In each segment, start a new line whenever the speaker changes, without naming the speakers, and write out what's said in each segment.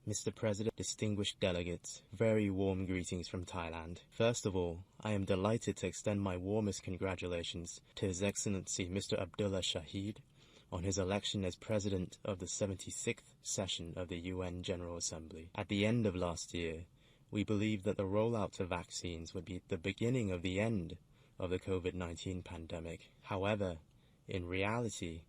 Mr. President, distinguished delegates, very warm greetings from Thailand. First of all, I am delighted to extend my warmest congratulations to His Excellency Mr. Abdullah Shahid on his election as President of the 76th session of the UN General Assembly. At the end of last year, we believed that the rollout of vaccines would be the beginning of the end of the COVID-19 pandemic. However, in reality,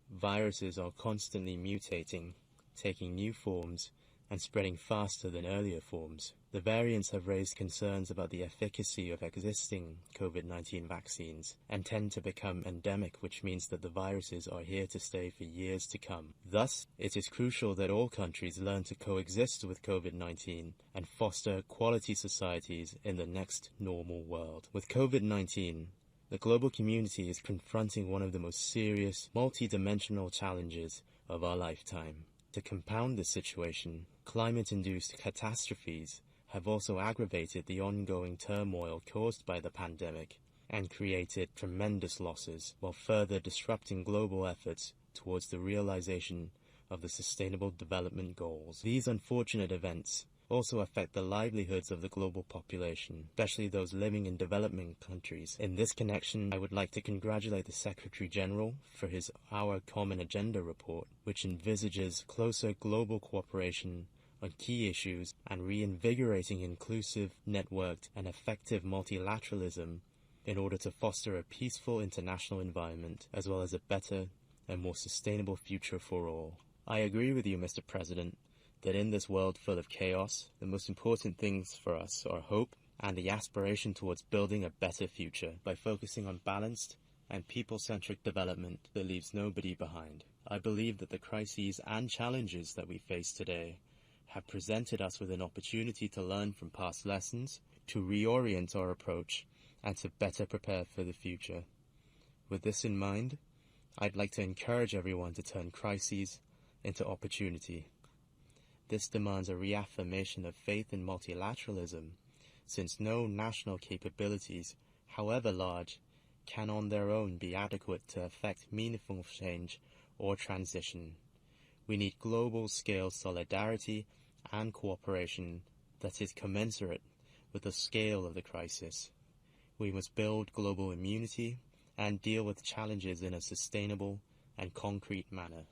viruses are constantly mutating, taking new forms, and spreading faster than earlier forms. The variants have raised concerns about the efficacy of existing COVID-19 vaccines and tend to become endemic, which means that the viruses are here to stay for years to come. Thus, it is crucial that all countries learn to coexist with COVID-19 and foster quality societies in the next normal world. With COVID-19, the global community is confronting one of the most serious, multi-dimensional challenges of our lifetime. To compound this situation, climate-induced catastrophes have also aggravated the ongoing turmoil caused by the pandemic and created tremendous losses, while further disrupting global efforts towards the realization of the Sustainable Development Goals. These unfortunate events also affect the livelihoods of the global population, especially those living in developing countries. In this connection, I would like to congratulate the Secretary General for his Our Common Agenda report, which envisages closer global cooperation on key issues and reinvigorating inclusive, networked, and effective multilateralism in order to foster a peaceful international environment, as well as a better and more sustainable future for all. I agree with you, Mr. President, that in this world full of chaos, the most important things for us are hope and the aspiration towards building a better future by focusing on balanced and people-centric development that leaves nobody behind. I believe that the crises and challenges that we face today have presented us with an opportunity to learn from past lessons, to reorient our approach, and to better prepare for the future. With this in mind, I'd like to encourage everyone to turn crises into opportunity. This demands a reaffirmation of faith in multilateralism, since no national capabilities, however large, can on their own be adequate to effect meaningful change or transition. We need global-scale solidarity and cooperation that is commensurate with the scale of the crisis. We must build global immunity and deal with challenges in a sustainable and concrete manner.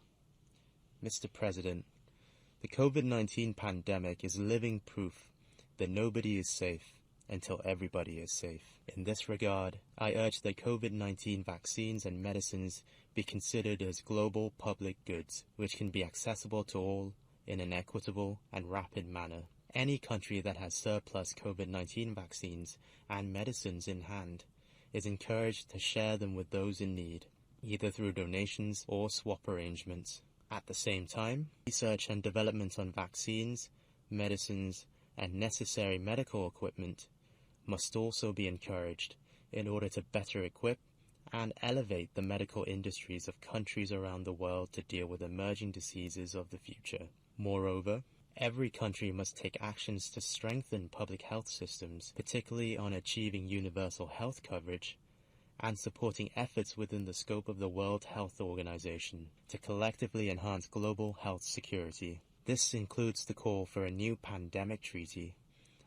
Mr. President, the COVID-19 pandemic is living proof that nobody is safe until everybody is safe. In this regard, I urge that COVID-19 vaccines and medicines be considered as global public goods, which can be accessible to all in an equitable and rapid manner. Any country that has surplus COVID-19 vaccines and medicines in hand is encouraged to share them with those in need, either through donations or swap arrangements. At the same time, research and development on vaccines, medicines, and necessary medical equipment must also be encouraged in order to better equip and elevate the medical industries of countries around the world to deal with emerging diseases of the future. Moreover, every country must take actions to strengthen public health systems, particularly on achieving universal health coverage and supporting efforts within the scope of the World Health Organization to collectively enhance global health security. This includes the call for a new pandemic treaty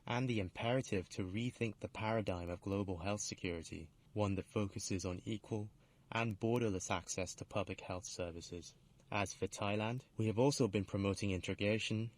and the imperative to rethink the paradigm of global health security, one that focuses on equal and borderless access to public health services. As for Thailand, we have also been promoting integration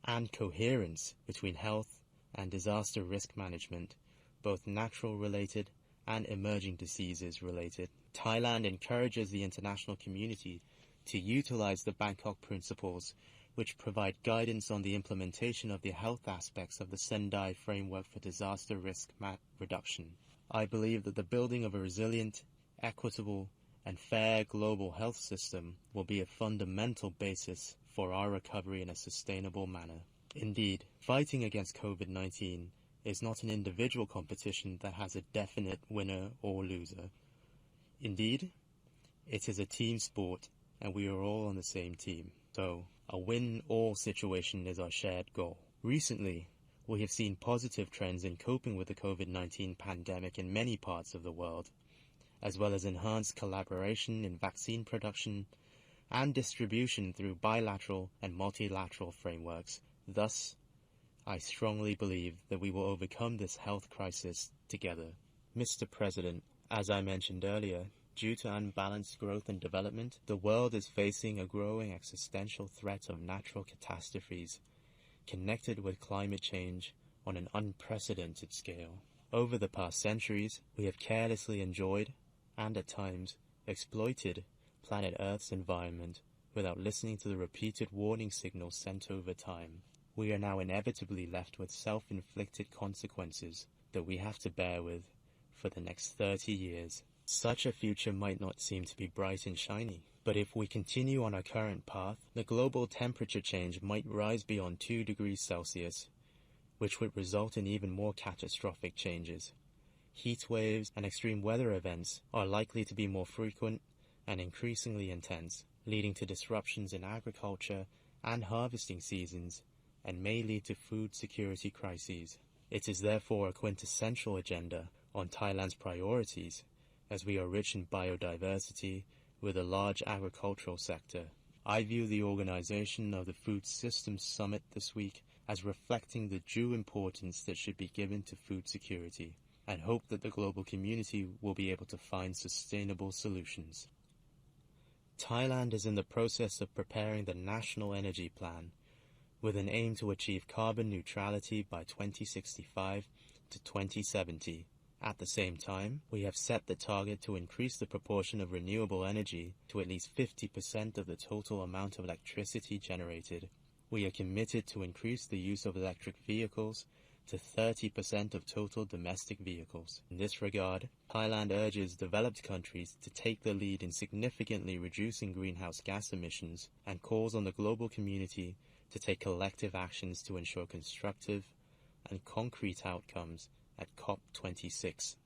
and coherence between health and disaster risk management, both natural-related and emerging diseases-related. Thailand encourages the international community to utilize the Bangkok Principles, which provide guidance on the implementation of the health aspects of the Sendai Framework for Disaster Risk Reduction. I believe that the building of a resilient, equitable, and fair global health system will be a fundamental basis for our recovery in a sustainable manner. Indeed, fighting against COVID-19 is not an individual competition that has a definite winner or loser. Indeed, it is a team sport, and we are all on the same team. So, a win-all situation is our shared goal. Recently, we have seen positive trends in coping with the COVID-19 pandemic in many parts of the world, as well as enhanced collaboration in vaccine production and distribution through bilateral and multilateral frameworks. Thus, I strongly believe that we will overcome this health crisis together. Mr. President, as I mentioned earlier, due to unbalanced growth and development, the world is facing a growing existential threat of natural catastrophes connected with climate change on an unprecedented scale. Over the past centuries, we have carelessly enjoyed, and at times, exploited planet Earth's environment without listening to the repeated warning signals sent over time. We are now inevitably left with self-inflicted consequences that we have to bear with for the next 30 years. Such a future might not seem to be bright and shiny, but if we continue on our current path, the global temperature change might rise beyond 2 degrees Celsius, which would result in even more catastrophic changes. Heat waves and extreme weather events are likely to be more frequent and increasingly intense, leading to disruptions in agriculture and harvesting seasons, and may lead to food security crises. It is therefore a quintessential agenda on Thailand's priorities, as we are rich in biodiversity with a large agricultural sector. I view the organization of the Food Systems Summit this week as reflecting the due importance that should be given to food security, and hope that the global community will be able to find sustainable solutions. Thailand is in the process of preparing the National Energy Plan, with an aim to achieve carbon neutrality by 2065 to 2070. At the same time, we have set the target to increase the proportion of renewable energy to at least 50% of the total amount of electricity generated. We are committed to increase the use of electric vehicles to 30% of total domestic vehicles. In this regard, Thailand urges developed countries to take the lead in significantly reducing greenhouse gas emissions and calls on the global community to take collective actions to ensure constructive and concrete outcomes at COP26.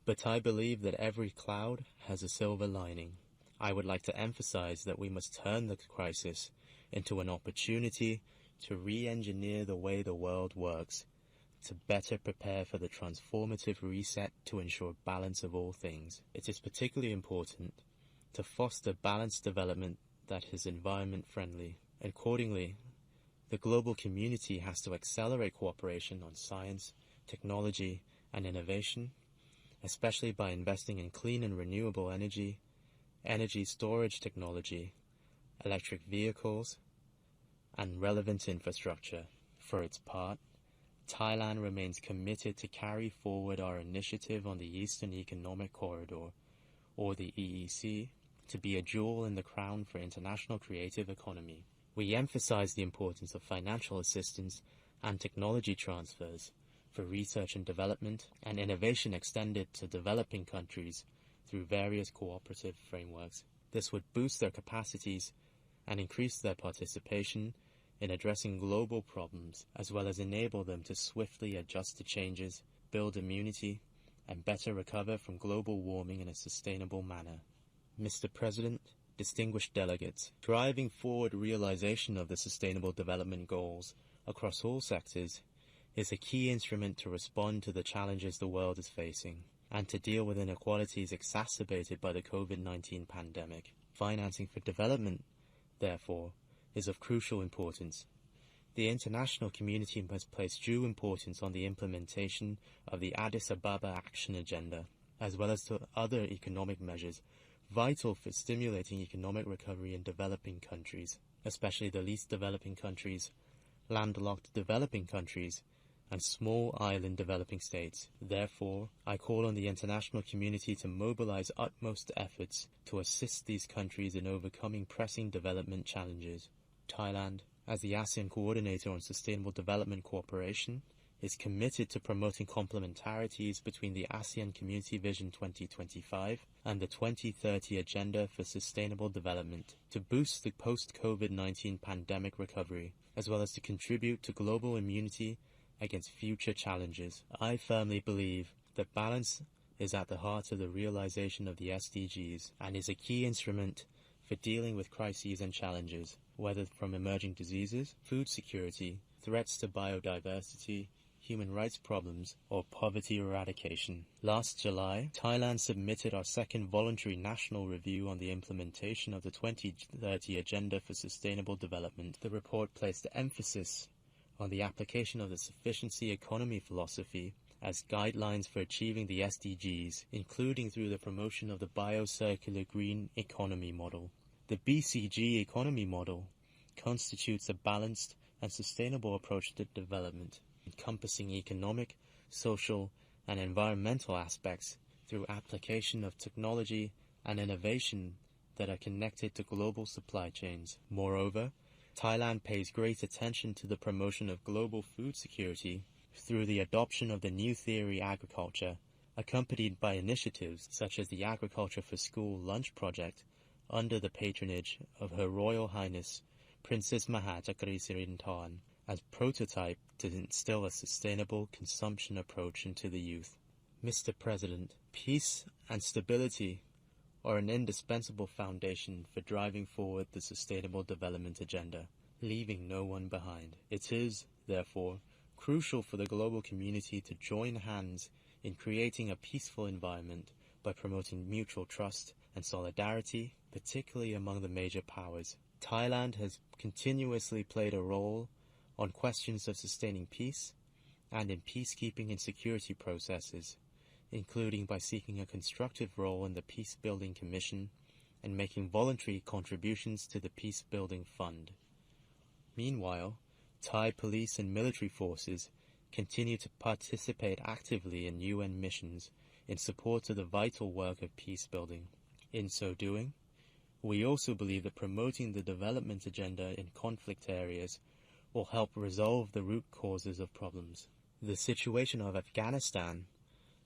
But I believe that every cloud has a silver lining. I would like to emphasize that we must turn the crisis into an opportunity to re-engineer the way the world works, to better prepare for the transformative reset to ensure balance of all things. It is particularly important to foster balanced development that is environment-friendly. Accordingly, the global community has to accelerate cooperation on science, technology, and innovation, especially by investing in clean and renewable energy, energy storage technology, electric vehicles, and relevant infrastructure. For its part, Thailand remains committed to carry forward our initiative on the Eastern Economic Corridor, or the EEC, to be a jewel in the crown for international creative economy. We emphasize the importance of financial assistance and technology transfers for research and development and innovation extended to developing countries through various cooperative frameworks. This would boost their capacities and increase their participation in addressing global problems, as well as enable them to swiftly adjust to changes, build immunity, and better recover from global warming in a sustainable manner. Mr. President, distinguished delegates, driving forward realization of the Sustainable Development Goals across all sectors is a key instrument to respond to the challenges the world is facing and to deal with inequalities exacerbated by the COVID-19 pandemic. Financing for development, therefore, is of crucial importance. The international community must place due importance on the implementation of the Addis Ababa Action Agenda, as well as to other economic measures vital for stimulating economic recovery in developing countries, especially the least developing countries, landlocked developing countries, and small island developing states. Therefore, I call on the international community to mobilize utmost efforts to assist these countries in overcoming pressing development challenges. Thailand, as the ASEAN Coordinator on Sustainable Development Cooperation, is committed to promoting complementarities between the ASEAN Community Vision 2025 and the 2030 Agenda for Sustainable Development to boost the post-COVID-19 pandemic recovery, as well as to contribute to global immunity against future challenges. I firmly believe that balance is at the heart of the realization of the SDGs and is a key instrument for dealing with crises and challenges, whether from emerging diseases, food security, threats to biodiversity, human rights problems, or poverty eradication. Last July, Thailand submitted our second voluntary national review on the implementation of the 2030 Agenda for Sustainable Development. The report placed emphasis on the application of the sufficiency economy philosophy as guidelines for achieving the SDGs, including through the promotion of the biocircular green economy model. The BCG economy model constitutes a balanced and sustainable approach to development, encompassing economic, social, and environmental aspects through application of technology and innovation that are connected to global supply chains. Moreover, Thailand pays great attention to the promotion of global food security through the adoption of the New Theory Agriculture, accompanied by initiatives such as the Agriculture for School Lunch Project under the patronage of Her Royal Highness Princess Mahachakree Sirinthorn, as prototype to instill a sustainable consumption approach into the youth. Mr. President, peace and stability are an indispensable foundation for driving forward the Sustainable Development Agenda, leaving no one behind. It is, therefore, crucial for the global community to join hands in creating a peaceful environment by promoting mutual trust and solidarity, particularly among the major powers. Thailand has continuously played a role on questions of sustaining peace and in peacekeeping and security processes, including by seeking a constructive role in the Peace-Building Commission and making voluntary contributions to the Peace-Building Fund. Meanwhile, Thai police and military forces continue to participate actively in UN missions in support of the vital work of peace building. In so doing, we also believe that promoting the development agenda in conflict areas will help resolve the root causes of problems. The situation of Afghanistan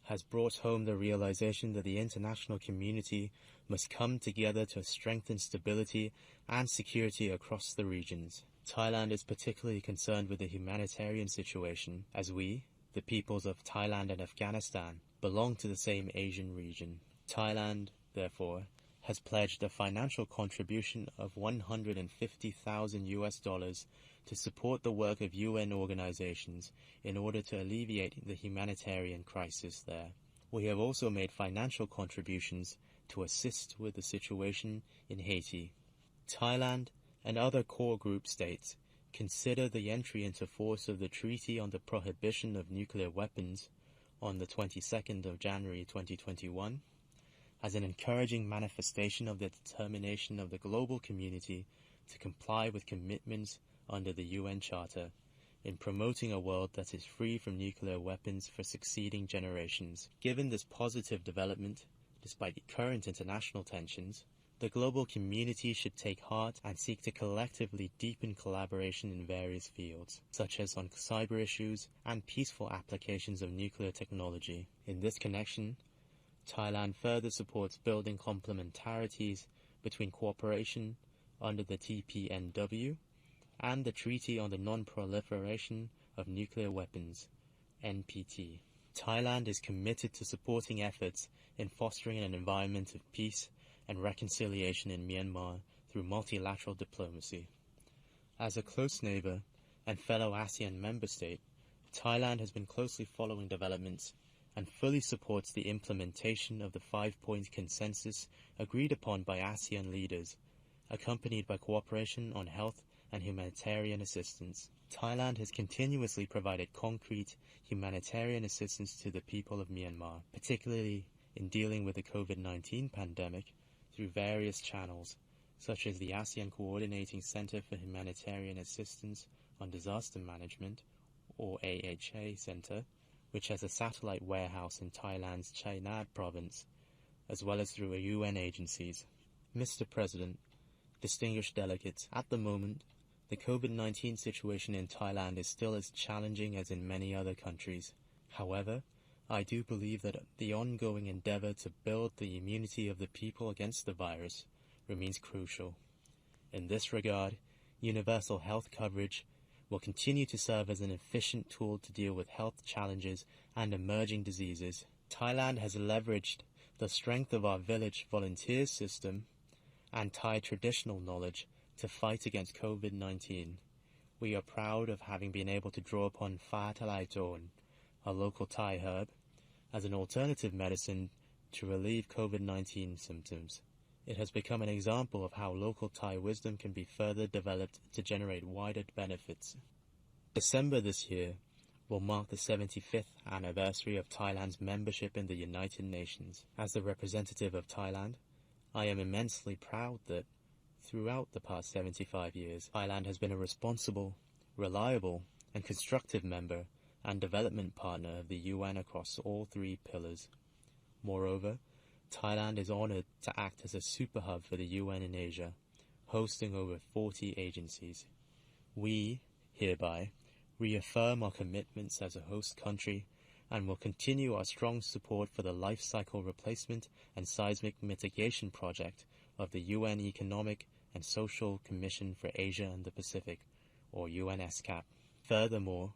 has brought home the realization that the international community must come together to strengthen stability and security across the regions. Thailand is particularly concerned with the humanitarian situation, as we, the peoples of Thailand and Afghanistan, belong to the same Asian region. Thailand, therefore, has pledged a financial contribution of $150,000 to support the work of UN organizations in order to alleviate the humanitarian crisis there. We have also made financial contributions to assist with the situation in Haiti. Thailand and other core group states consider the entry into force of the Treaty on the Prohibition of Nuclear Weapons on the 22nd of January 2021 as an encouraging manifestation of the determination of the global community to comply with commitments under the UN Charter in promoting a world that is free from nuclear weapons for succeeding generations. Given this positive development, despite the current international tensions, the global community should take heart and seek to collectively deepen collaboration in various fields, such as on cyber issues and peaceful applications of nuclear technology. In this connection, Thailand further supports building complementarities between cooperation under the TPNW and the Treaty on the Non-Proliferation of Nuclear Weapons, NPT. Thailand is committed to supporting efforts in fostering an environment of peace and reconciliation in Myanmar through multilateral diplomacy. As a close neighbor and fellow ASEAN member state, Thailand has been closely following developments and fully supports the implementation of the 5-point consensus agreed upon by ASEAN leaders, accompanied by cooperation on health and humanitarian assistance. Thailand has continuously provided concrete humanitarian assistance to the people of Myanmar, particularly in dealing with the COVID-19 pandemic through various channels, such as the ASEAN Coordinating Center for Humanitarian Assistance on Disaster Management, or AHA Center, which has a satellite warehouse in Thailand's Chainad province, as well as through UN agencies. Mr. President, distinguished delegates, at the moment, the COVID-19 situation in Thailand is still as challenging as in many other countries. However, I do believe that the ongoing endeavor to build the immunity of the people against the virus remains crucial. In this regard, universal health coverage will continue to serve as an efficient tool to deal with health challenges and emerging diseases. Thailand has leveraged the strength of our village volunteers system and Thai traditional knowledge to fight against COVID-19. We are proud of having been able to draw upon Pha Thalai Chon, a local Thai herb, as an alternative medicine to relieve COVID-19 symptoms. It has become an example of how local Thai wisdom can be further developed to generate wider benefits. December this year will mark the 75th anniversary of Thailand's membership in the United Nations. As the representative of Thailand, I am immensely proud that throughout the past 75 years, Thailand has been a responsible, reliable, and constructive member and development partner of the UN across all three pillars. Moreover, Thailand is honored to act as a super hub for the UN in Asia, hosting over 40 agencies. We, hereby, reaffirm our commitments as a host country and will continue our strong support for the life cycle replacement and seismic mitigation project of the UN Economic and Social Commission for Asia and the Pacific, or UNESCAP. Furthermore,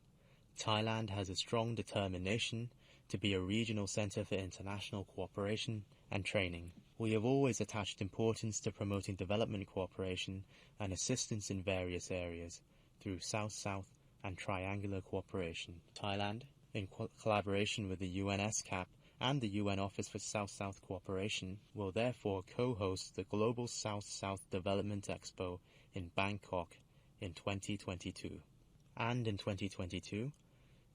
Thailand has a strong determination to be a regional center for international cooperation and training. We have always attached importance to promoting development cooperation and assistance in various areas through South-South and triangular cooperation. Thailand, in collaboration with the UNESCAP and the UN Office for South-South Cooperation, will therefore co-host the Global South-South Development Expo in Bangkok in 2022. And in 2022,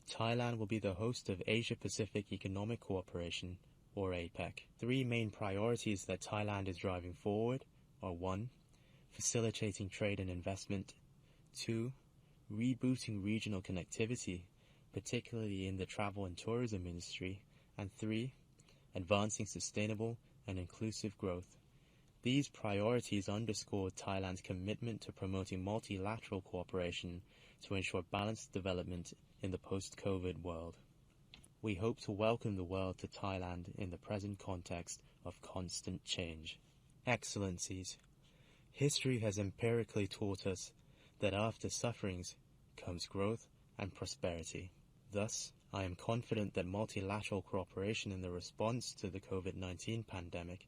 Thailand will be the host of Asia-Pacific Economic Cooperation, or APEC. Three main priorities that Thailand is driving forward are 1. Facilitating trade and investment, 2. Rebooting regional connectivity, particularly in the travel and tourism industry, and 3. Advancing sustainable and inclusive growth. These priorities underscore Thailand's commitment to promoting multilateral cooperation to ensure balanced development in the post-COVID world. We hope to welcome the world to Thailand in the present context of constant change. Excellencies, history has empirically taught us that after sufferings comes growth and prosperity. Thus, I am confident that multilateral cooperation in the response to the COVID-19 pandemic,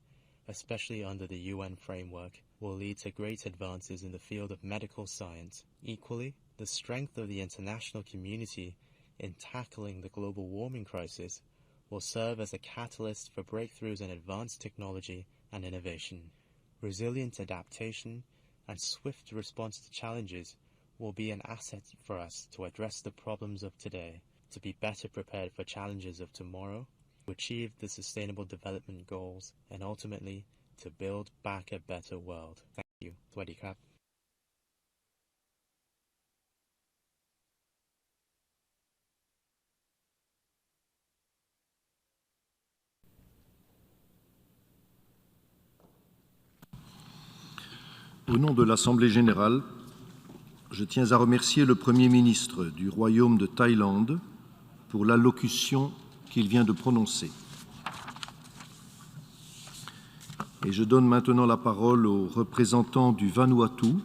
especially under the UN framework, will lead to great advances in the field of medical science. Equally, the strength of the international community in tackling the global warming crisis will serve as a catalyst for breakthroughs in advanced technology and innovation. Resilient adaptation and swift response to challenges will be an asset for us to address the problems of today, to be better prepared for challenges of tomorrow, to achieve the Sustainable Development Goals, and ultimately to build back a better world. Thank you. Sawasdee krap.
Au nom de l'Assemblée générale, je tiens à remercier le Premier ministre du Royaume de Thaïlande pour l'allocution qu'il vient de prononcer. Et je donne maintenant la parole au représentant du Vanuatu,